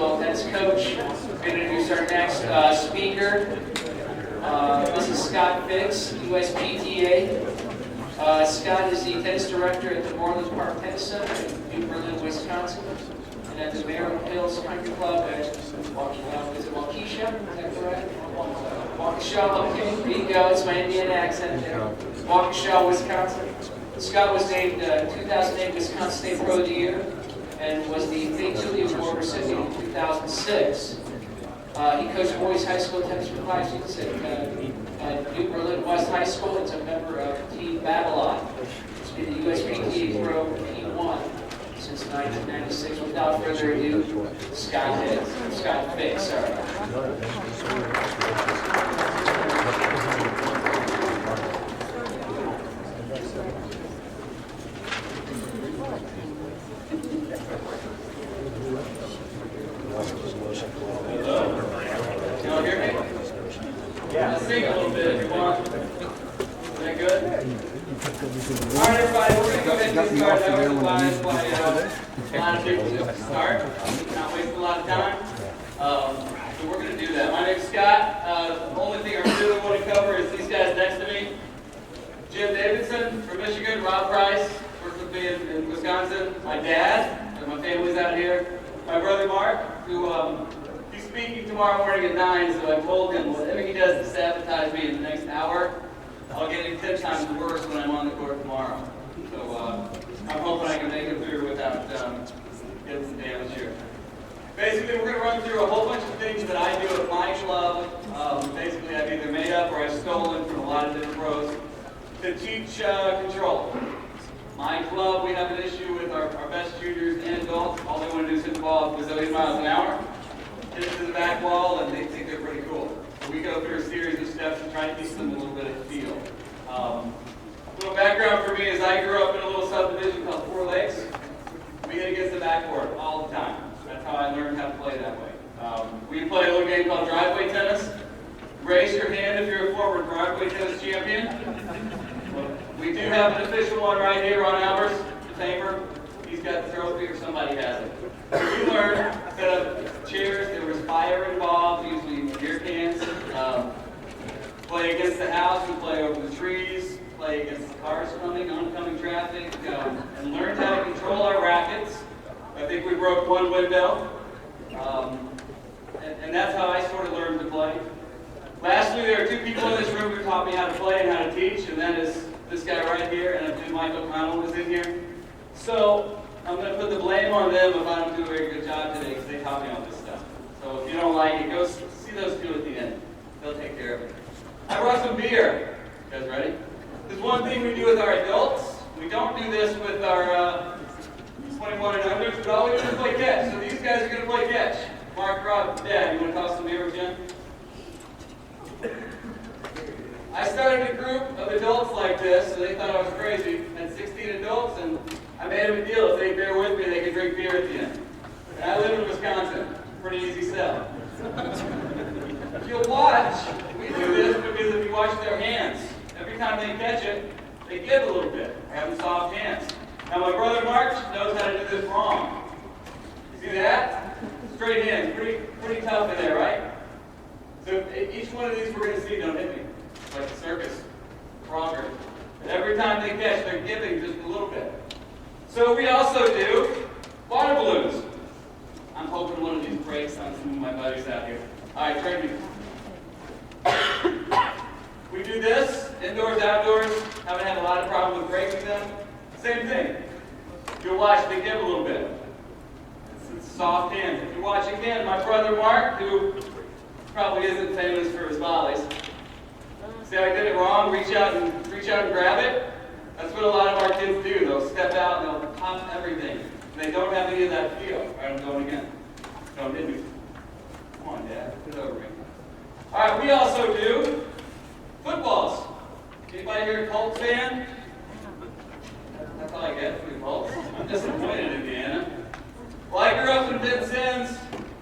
basketball tennis coach. We're going to introduce our next speaker. This is Scott Ficks, USPTA. Scott is the tennis director at the Morelands Park Tennis Center in New Berlin, Wisconsin, and at the Merrill Hills Country Club at Waukesha. Is that correct? Waukesha, okay. There you go. It's my Indiana accent there. Waukesha, Wisconsin. Scott was named 2008 Wisconsin State Pro of the Year and was the Fay Tully Award recipient in 2006. He coached boys high school tennis for 5 seasons at New Berlin West High School. It's a member of Team Babylon. He's been the USPTA Pro P1 since 1996. Without further ado, Scott Ficks. Sorry. Y'all hear me? Yeah. Let's sing a little bit if you want. Is that good? All right, everybody, we're going to go ahead and get started. That was advised by a lot of people to start. Not waste a lot of time. So we're going to do that. My name's Scott. The only thing I really want to cover is these guys next to me. Jim Davidson from Michigan, Rob Price, worked with me in Wisconsin. My dad, and my family's out here. My brother Mark, who he's speaking tomorrow morning at 9, so I told him whatever he does to sabotage me in the next hour, I'll get him 10 times worse when I'm on the court tomorrow. So I'm hoping I can make it through without getting some damage here. Basically, we're going to run through a whole bunch of things that I do at my club. Basically, I've either made up or I've stolen from a lot of different pros to teach control. My club, we have an issue with our best shooters and adults. All they want to do is hit the ball at a bazillion miles an hour, hit it to the back wall, and they think they're pretty cool. So we go through a series of steps and try to teach them a little bit of feel. A little background for me is I grew up in a little subdivision called 4 Lakes. We hit against the backboard all the time. That's how I learned how to play that way. We play a little game called driveway tennis. Raise your hand if you're a former driveway tennis champion. We do have an official one right here on ours, the Tamer. He's got the trophy or somebody has it. We learned, set up chairs, there was fire involved, usually beer cans. Play against the house, we play over the trees, play against the cars coming, oncoming traffic, and learned how to control our rackets. I think we broke one window, and that's how I sort of learned to play. Lastly, there are 2 people in this room who taught me how to play and how to teach, and that is this guy right here, and I believe Mike O'Connell was in here. So I'm going to put the blame on them if I don't do a very good job today, because they taught me all this stuff. So if you don't like it, go see those 2 at the end. They'll take care of it. I brought some beer. You guys ready? There's one thing we do with our adults. We don't do this with our 21 and unders, but all we do is play catch. So these guys are going to play catch. Mark, Rob, Dad, you want to toss some beer with Jen? I started a group of adults like this, so they thought I was crazy. I had 16 adults, and I made them a deal. If they bear with me, they could drink beer at the end. And I live in Wisconsin. Pretty easy sell. If you'll watch, we do this because if you watch their hands, every time they catch it, they give a little bit. They have soft hands. Now my brother Mark knows how to do this wrong. See that? Straight hands. Pretty tough in there, right? So each one of these we're going to see, don't hit me. Like a circus, frogger. And every time they catch, they're giving just a little bit. So we also do water balloons. I'm hoping one of these breaks on some of my buddies out here. All right, train me. We do this, indoors, outdoors. Haven't had a lot of problem with breaking them. Same thing. You'll watch, they give a little bit. It's soft hands. If you watch again, my brother Mark, who probably isn't famous for his volleys. See, I did it wrong. Reach out and grab it. That's what a lot of our kids do. They'll step out and they'll pop everything. And they don't have any of that feel. All right, I'm going again. Don't hit me. Come on, Dad. Get over me. All right, we also do footballs. Anybody here a Colts fan? That's all I get for the Colts. I'm disappointed, Indiana. Well, I grew up in Vincennes.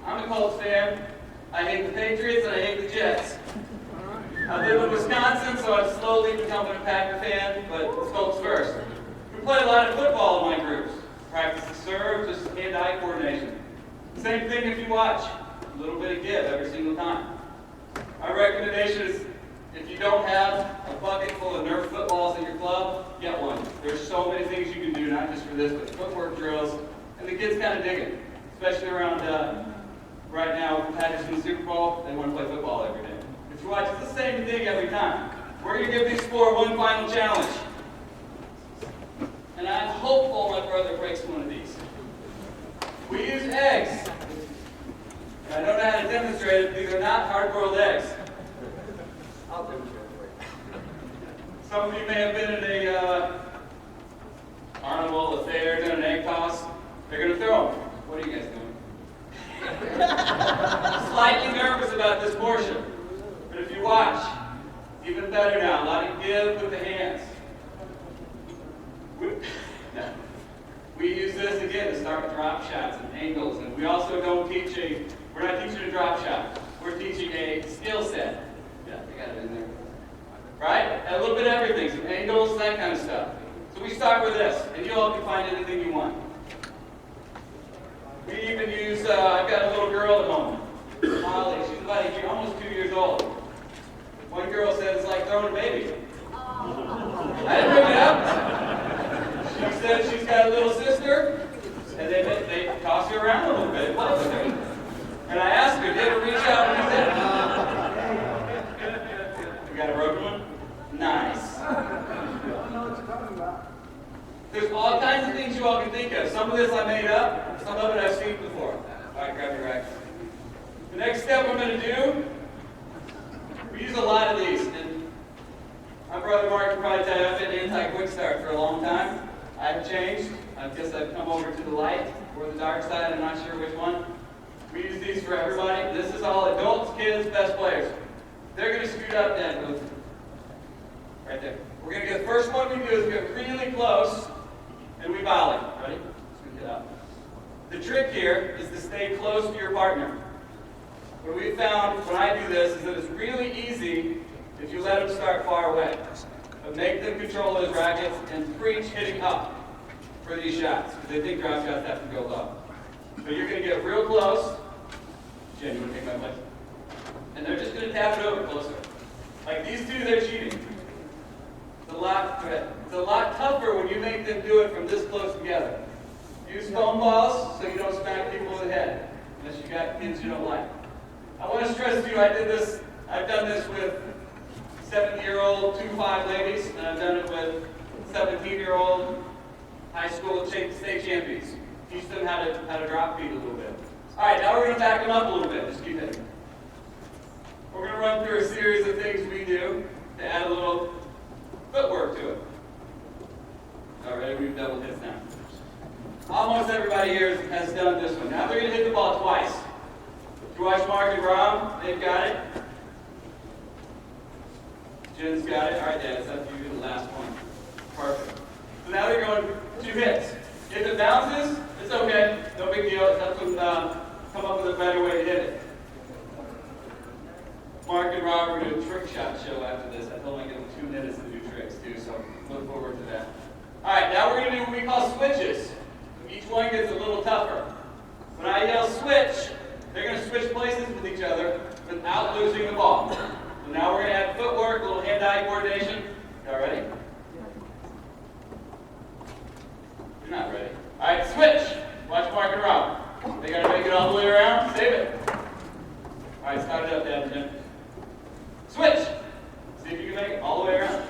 I'm a Colts fan. I hate the Patriots and I hate the Jets. I live in Wisconsin, so I'm slowly becoming a Packer fan, but it's Colts first. We play a lot of football in my groups. Practice the serve, just hand-eye coordination. Same thing if you watch. A little bit of give every single time. My recommendation is if you don't have a bucket full of Nerf footballs in your club, get one. There's so many things you can do, not just for this, but footwork drills. And the kids kind of dig it, especially around right now with the Packers in the Super Bowl. They want to play football every day. If you watch, it's the same thing every time. We're going to give these four one final challenge. And I'm hopeful my brother breaks one of these. We use eggs. And I don't know how to demonstrate it. These are not hard-boiled eggs. I'll demonstrate it for you. Some of you may have been in a carnival, a fair, done an egg toss. They're going to throw them. What are you guys doing? Slightly nervous about this portion. But if you watch, even better now, a lot of give with the hands. We use this again to start with drop shots and angles. And we also don't teach we're not teaching a drop shot. We're teaching a skill set. Yeah, I got it in there. Right? A little bit of everything, some angles, that kind of stuff. So we start with this, and you all can find anything you want. We even use, I've got a little girl at home, Molly. She's about almost 2 years old. One girl said it's like throwing a baby. I didn't bring it up. She said she's got a little sister, and they toss her around a little bit, play with her. And I asked her, did you ever reach out and use it? You got a broken one? Nice. There's all kinds of things you all can think of. Some of this I made up, some of it I've seen before. All right, grab your racket. The next step I'm going to do, we use a lot of these. And my brother Mark can probably tell you I've been anti-quick start for a long time. I've changed. I guess I've come over to the light or the dark side. I'm not sure which one. We use these for everybody. This is all adults, kids, best players. They're going to scoot up and right there. We're going to get the first one we do is get really close and we volley. Ready? Scoot it up. The trick here is to stay close to your partner. What we found when I do this is that it's really easy if you let them start far away. But make them control those rackets and preach hitting up for these shots. Because they think drop shots have to go low. So you're going to get real close. Jen, you want to take my place? And they're just going to tap it over closer. Like these two, they're cheating. It's a lot tougher when you make them do it from this close together. Use foam balls so you don't smack people in the head, unless you got kids you don't like. I want to stress to you, I've done this with 70-year-old 2-5 ladies, and I've done it with 17-year-old high school state champions. Teach them how to drop feet a little bit. All right, now we're going to back them up a little bit. Just keep hitting. We're going to run through a series of things we do to add a little footwork to it. All right, we've double hits now. Almost everybody here has done this one. Now they're going to hit the ball twice. If you watch Mark and Rob, they've got it. Jen's got it. All right, Dad, it's up to you to the last one. Perfect. So now they're going 2 hits. If it bounces, it's okay. No big deal. It's up to them come up with a better way to hit it. Mark and Rob are going to do a trick shot show after this. I told them I give them 2 minutes to do tricks too, so look forward to that. All right, now we're going to do what we call switches. Each one gets a little tougher. When I yell switch, they're going to switch places with each other without losing the ball. So now we're going to add footwork, a little hand-eye coordination. Y'all ready? You're not ready. All right, switch. Watch Mark and Rob. They got to make it all the way around. Save it. All right, start it up, Dad and Jim. Switch. See if you can make it all the way around.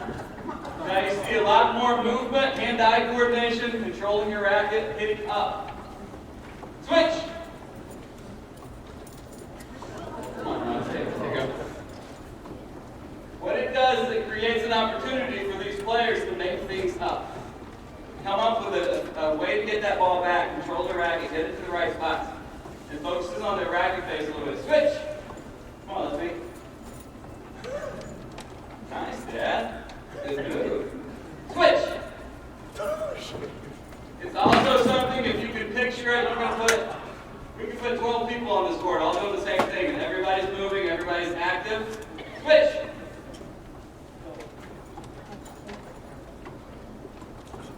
Now you see a lot more movement, hand-eye coordination, controlling your racket, hitting up. Switch. Come on, Ron, take it. Here you go. What it does is it creates an opportunity for these players to make things up. Come up with a way to get that ball back, control the racket, get it to the right spots. And focuses on their racket face a little bit. Switch! Come on, let's make. Nice, Dad. Good move. Switch! It's also something, if you can picture it, we can put 12 people on this court all doing the same thing, and everybody's moving, everybody's active. Switch!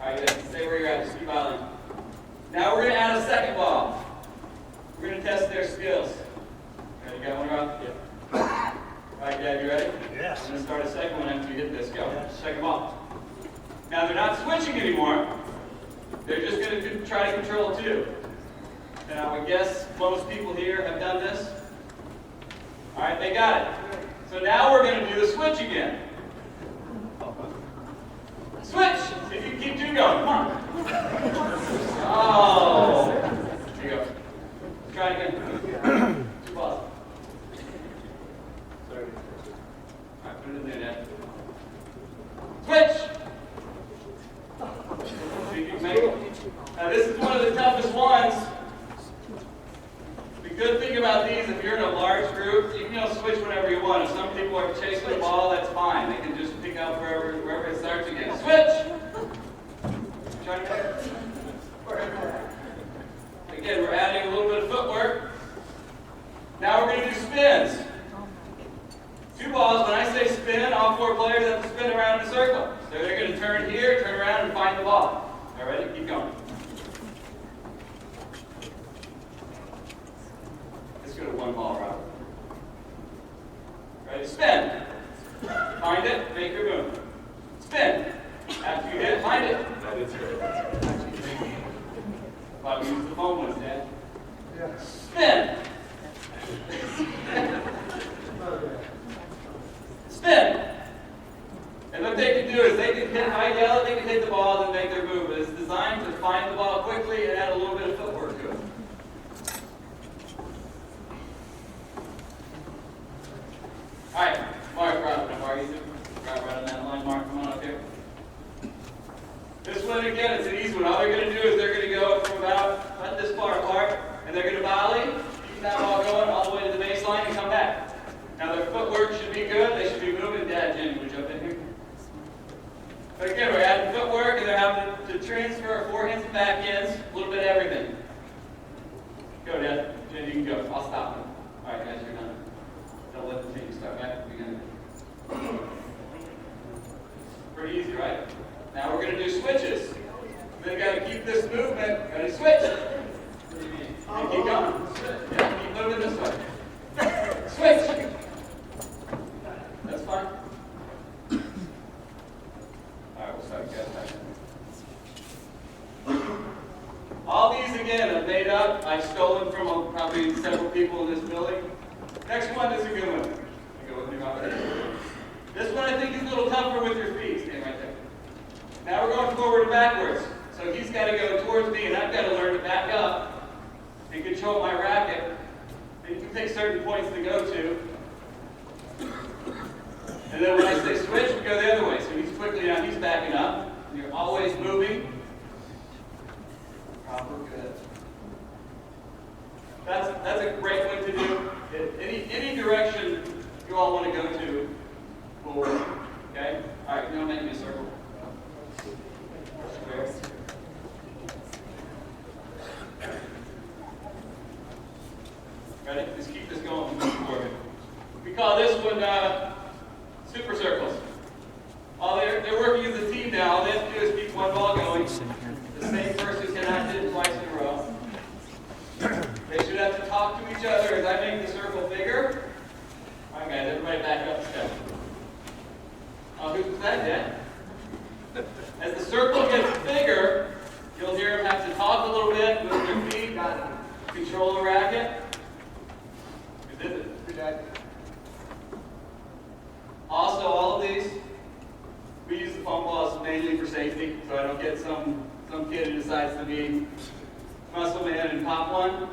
All right, stay where you're at, just keep volleying. Now we're going to add a second ball. We're going to test their skills. Okay, you got one, Rob? Yeah. All right, Dad, you ready? Yes. I'm going to start a second one after you hit this. Go. Second ball. Now, they're not switching anymore. They're just going to try to control two. And I would guess most people here have done this. All right, they got it. So now we're going to do the switch again. Switch! See if you can keep two going. Come on. Oh. Here you go. Try it again. Two balls. Sorry. All right, put it in there, Dad. Switch! See if you can make it. Now this is one of the toughest ones. The good thing about these, if you're in a large group, you can switch whenever you want. If some people are chasing the ball, that's fine. They can just pick up wherever it starts again. Switch! Try to make it. Again, we're adding a little bit of footwork. Now we're going to do spins. Two balls. When I say spin, all four players have to spin around in a circle. So they're going to turn here, turn around, and find the ball. All right, ready? Keep going. Let's go to one ball, Robert. Ready? Spin. Find it. Make your move. Spin. After you hit it, find it. Thought we used the phone ones, Dad. Spin. Spin. And what they can do is they can hit, I yell it, they can hit the ball and make their move. But it's designed to find the ball quickly and add a little bit of footwork to it. All right, Mark, Rob, you right on that line, Mark, come on up here. This one, again, it's an easy one. All they're going to do is they're going to go from about this far apart, and they're going to volley, keep that ball going all the way to the baseline and come back. Now their footwork should be good. They should be moving. Dad, Jenny, would you jump in here? But again, we're adding footwork, and they're having to transfer forehands and backhands, a little bit of everything. Go, Dad. Jenny, you can go. I'll stop them. All right, guys, you're done. Don't let the team start back at the beginning. Pretty easy, right? Now we're going to do switches. Then got to keep this movement. Got to switch. And keep going. Yeah, keep moving this way. Switch. That's fine. All right, we'll start again. All these again are made up. I've stolen from probably several people in this building. Next one is a good one. Go with me, Robert. This one I think is a little tougher with your feet. Stand right there. Now we're going forward and backwards. So he's got to go towards me, and I've got to learn to back up and control my racket. And you can pick certain points to go to. And then when I say switch, we go the other way. So he's quickly now, he's backing up. You're always moving. Proper, good. That's a great one to do. Any direction you all want to go to will work. Okay? All right, now make me a circle. Square. Ready? Just keep this going. We call this one super circles. They're working as a team now. All they have to do is keep one ball going. The same person cannot hit it twice in a row. They should have to talk to each other as I make the circle bigger. All right, guys, everybody back up a step. Who's that, Dad? As the circle gets bigger, you'll hear them have to talk a little bit, move their feet, control the racket. Who did it? Who did? Also, all of these, we use the foam balls mainly for safety, so I don't get some kid who decides to be muscle man and pop one.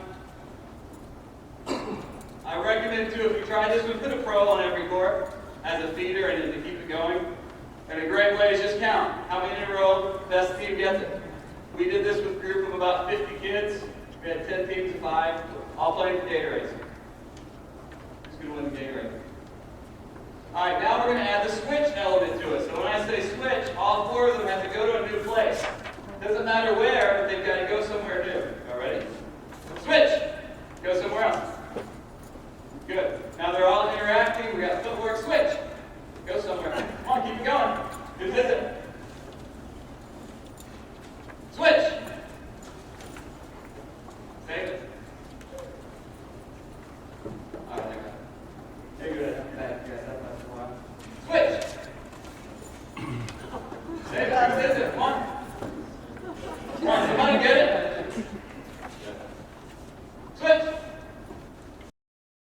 I recommend too, if you try this, we put a pro on every court as a feeder and to keep it going. And a great way is just count. How many in a row, best team gets it. We did this with a group of about 50 kids. We had 10 teams of 5, all playing for Gatorade. Who's going to win the Gatorade? All right, now we're going to add the switch element to it. So when I say switch, all 4 of them have to go to a new place. Doesn't matter where, but they've got to go somewhere new. All ready? Switch! Go somewhere else. Good. Now they're all interacting. We got footwork. Switch! Go somewhere. Come on, keep it going. Who did it? Switch! Save it. Hey,